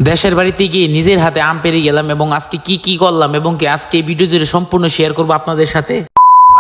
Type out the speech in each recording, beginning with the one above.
দেশের বাড়িতে গিয়ে নিজের হাতে আম পেড়ে গেলাম এবং আজকে কি কি করলাম এবং কি আজকে এই ভিডিও জুড়ে সম্পূর্ণ শেয়ার করবো আপনাদের সাথে।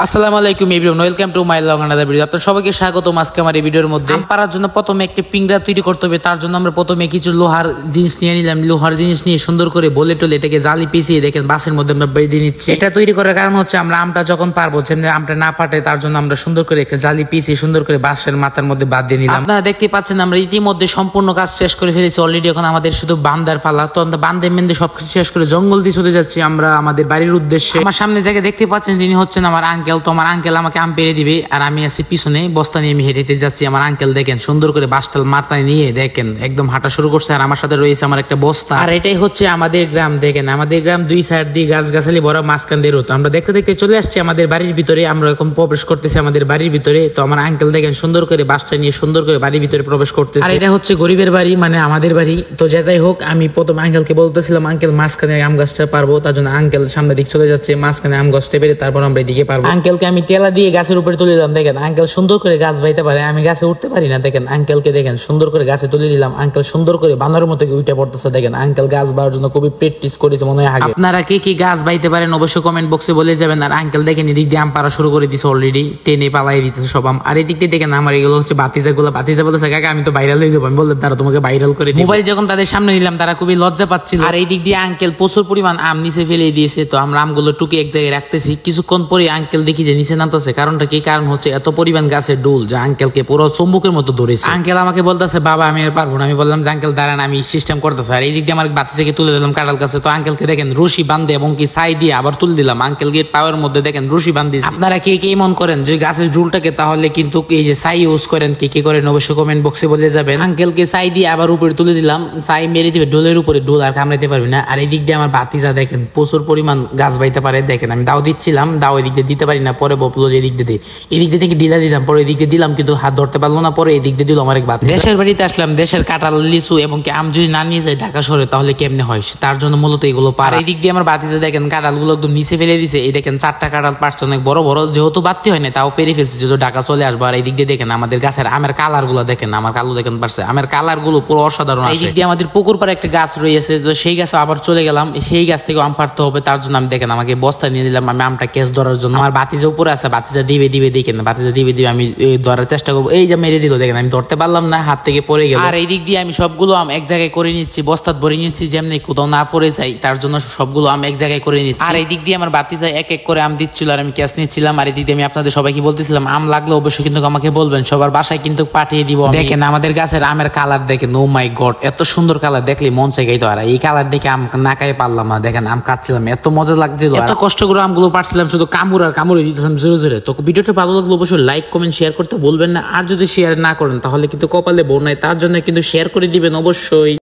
আসসালামু আলাইকুম everyone, welcome to my long another video. আপনাদের সবাইকে স্বাগতম আজকে আমার এই ভিডিওর মধ্যে। আম পাড়ার জন্য প্রথমে একটা পিংড়া তৈরি করতে হবে। তার জন্য আমরা প্রথমে কিছু লোহার জিনিস নিয়ে নিলাম। লোহার জিনিস নিয়ে সুন্দর করে বলে টলে এটাকে জালি পিছিয়ে দেখেন বাসের মধ্যে আমরা বেঁধে নিচ্ছি। এটা তৈরি করার কারণ হচ্ছে আমরা আমটা যখন পারবো যেমন আমটা না ফাটে তার জন্য আমরা সুন্দর করে একটা জালি পিছিয়ে সুন্দর করে বাঁশের মাথার মধ্যে বাঁধ দিয়ে নিলাম। আপনারা দেখতে পাচ্ছেন আমরা ইতিমধ্যে সম্পূর্ণ কাজ শেষ করে ফেলেছি অলরেডি। এখন আমাদের শুধু বান্দার পালা। তো বান্দের মেন্দে সবকিছু শেষ করে জঙ্গল দিয়ে চলে যাচ্ছি আমরা আমাদের বাড়ির উদ্দেশ্যে। আমার সামনে জায়গায় দেখতে পাচ্ছেন তিনি হচ্ছেন আমার আঙ্কেল। তো আমার আঙ্কেল আমাকে আম পেড়ে দিবে আর আমি আছি পিছনে বস্তা নিয়ে আমি হেঁটে হেঁটে যাচ্ছি। আমার আঙ্কেল দেখেন সুন্দর করে বাসটাল মারতায় নিয়ে দেখেন একদম হাঁটা শুরু করছে আর আমার সাথে রয়েছে আমার একটা বস্তা। আর এটাই হচ্ছে আমাদের গ্রাম। দেখেন আমাদের গ্রাম দুই সাইড দিয়ে গাছ গাছালি বড় মাঝখান দিয়ে রোদ। আমরা দেখতে দেখতে চলে আসছি আমাদের বাড়ির ভিতরে। আমরা এখন প্রবেশ করতেছি আমাদের বাড়ির ভিতরে। তো আমার আঙ্কেল দেখেন সুন্দর করে বাসটা নিয়ে সুন্দর করে বাড়ির ভিতরে প্রবেশ করতেছে। আর এটা হচ্ছে গরিবের বাড়ি, মানে আমাদের বাড়ি। তো যেটাই হোক আমি প্রথম আঙ্কেলকে বলতেছিলাম আঙ্কেল মাঝখানে আম গাছটা পারবো, তার জন্য আঙ্কেল সামনে দিক চলে যাচ্ছে মাঝখানে আম গাছটা পেরে তারপর আমরা এদিকে পারবো। আঙ্কেলকে আমি টেলা দিয়ে গাছের উপরে তুলে দিলাম। দেখেন আঙ্কেল সুন্দর করে গাছ বাইতে পারে, আমি গাছে উঠতে পারি না। দেখেন আঙ্কেলকে দেখেন সুন্দর করে গাছে তুলে দিলাম। আঙ্কেল সুন্দর করে বানরের মতো উঠে পড়তেছে। দেখেন আঙ্কেল গাছ বাওয়ার জন্য খুবই প্র্যাকটিস করেছে মনে হয় আগে। আপনারা কে কি গাছ বাইতে পারেন অবশ্যই কমেন্ট বক্সে বলে যাবেন। আর আঙ্কেল দেখেন এদিক দিয়ে আম পাড়া শুরু করে দিচ্ছে অলরেডি, টেনে পালাই দিতেছে সব আম। আর এদিক দিয়ে দেখেন আমার এগুলো হচ্ছে বাতিজা গুলো। বাতিজা বলতেছে কাকা আমি তো ভাইরাল হয়ে যাবো। আমি বললাম তারা তোমাকে ভাইরাল করে দিই। মোবাইল যখন তাদের সামনে নিলাম তারা খুবই লজ্জা পাচ্ছিল। আর এই দিক দিয়ে আঙ্কেল প্রচুর পরিমাণ আম নিচে ফেলে দিয়েছে। তো আমরা আমগুলো টুকে এক জায়গায় রাখতেছি। কিছুক্ষণ পরে আঙ্কেল দেখি যে নিচে নামতেছে। কারণটা কি? কারণ হচ্ছে এত পরিমাণ গাছের ডুল যা আঙ্কেলকে পুরো চুম্বকের মতো ধরেছে। আঙ্কেল আমাকে বলতেছে বাবা আমি আর পারবো না। আমি বললাম যে আঙ্কেল দাঁড়ান আমি সিস্টেম করতেছি। আর এই দিক দিয়ে আমার বাতিজাকে তুলে দিলাম কাঁঠাল কাছে। তো আঙ্কেলকে দেখেন রশি বান্ধে এবং কি ছাই দিয়ে আবার তুলে দিলাম। আঙ্কেলকে পাওয়ার মধ্যে দেখেন রশি বান্ধিয়েছি। আপনারা কে কে মন করেন যে গাছের ডুলটাকে তাহলে কিন্তু এই যে ছাই ইউজ করেন কে কে করেন অবশ্যই কমেন্ট বক্সে বলে যাবেন। আঙ্কেলকে ছাই দিয়ে আবার উপরে তুলে দিলাম। ছাই মেরে দিবে ডোলের উপরে, ডোল আর কামড়াইতে পারবি না। আর এই দিক দিয়ে আমার বাতিজা দেখেন প্রচুর পরিমাণ গাছ বাইতে পারে। দেখেন আমি দাও দিচ্ছিলাম, দাও এদিক দিয়ে দিতে পারি না, পরে বললো যে এদিক দিয়ে এদিক দিয়ে থেকে ঢিলা দিলাম, পরে এদিক দিয়ে দিলাম কিন্তু হাত ধরতে পারলো না, পরে এদিক দিয়ে দিল আমার এক বাতি। দেশের বাড়িতে আসলাম, দেশের কাঁঠাল লিচু এবং কি আম যদি না নিয়ে যায় ঢাকা শহরে তাহলে কেমনে হয়, তার জন্য মূলত এগুলো পারে। এই দিক দিয়ে আমার বাতিজা দেখেন কাঁঠাল গুলো একদম নিচে ফেলে দিছে। এই দেখেন 4টা কাঁঠাল পারছে অনেক বড় বড়, যেহেতু বাড়তি হয় না তাও পেরে ফেলছে যেহেতু ঢাকা চলে আসবো। আর এই দিক দিয়ে দেখেন আমাদের গাছের আমের কালার গুলো দেখেন, আমার কালো দেখেন পারছে আমের কালার গুলো পুরো অসাধারণ। এই দিক দিয়ে আমাদের পুকুর পাড়ে একটা গাছ রয়েছে, তো সেই গাছে আবার চলে গেলাম। সেই গাছ থেকে আম পারতে হবে, তার জন্য আমি দেখেন আমাকে বস্তা নিয়ে দিলাম আমি আমটা কেস ধরার জন্য। আমার বাতিজা উপরে আছে, বাতিজা দিবে দিবে দেখেন, বাতিজা দিবে দিবে আমি ধরার চেষ্টা করবো। এই যে মেরে দিল দেখেন, আমি ধরতে পারলাম না, হাত থেকে পড়ে গেল। আর এই দিক দিয়ে আমি সবগুলো আম এক জায়গায় করে নিচ্ছি, বস্তাত ভরে নিচ্ছি যেমনি কোথাও না পড়ে যাই, তার জন্য সবগুলো আম এক জায়গায় করে নিচ্ছি। আর এই দিক দিয়ে আমার বাতিজা এক এক করে আম দিচ্ছিল আর আমি ক্যাশ নিচ্ছিলাম। আর এই দিক দিয়ে আমি আপনাদের সবাইকে বলতেছিলাম আম লাগলে অবশ্যই কিন্তু আমাকে বলবেন, সবার বাসায় কিন্তু পাঠিয়ে দিব। দেখেন আমাদের গাছের আমের কালার দেখেন, ও মাই গড এত সুন্দর কালার, দেখলে মন চাই গাইতো। আর এই কালার দেখে আম না খাই পারলাম না। দেখেন আম খাচ্ছিলাম, এত মজা লাগছিল, এত কষ্ট করে আমগুলো পারছিলাম, শুধু কামড় আর কামড়ে দিতেছিলাম জোরে জোরে। তো ভিডিওটা ভালো লাগলো অবশ্যই লাইক কমেন্ট শেয়ার করতে বলবেন না। আর যদি শেয়ার না করেন তাহলে কিন্তু কপালে বউ নাই, তার জন্য কিন্তু শেয়ার করে দিবেন অবশ্যই।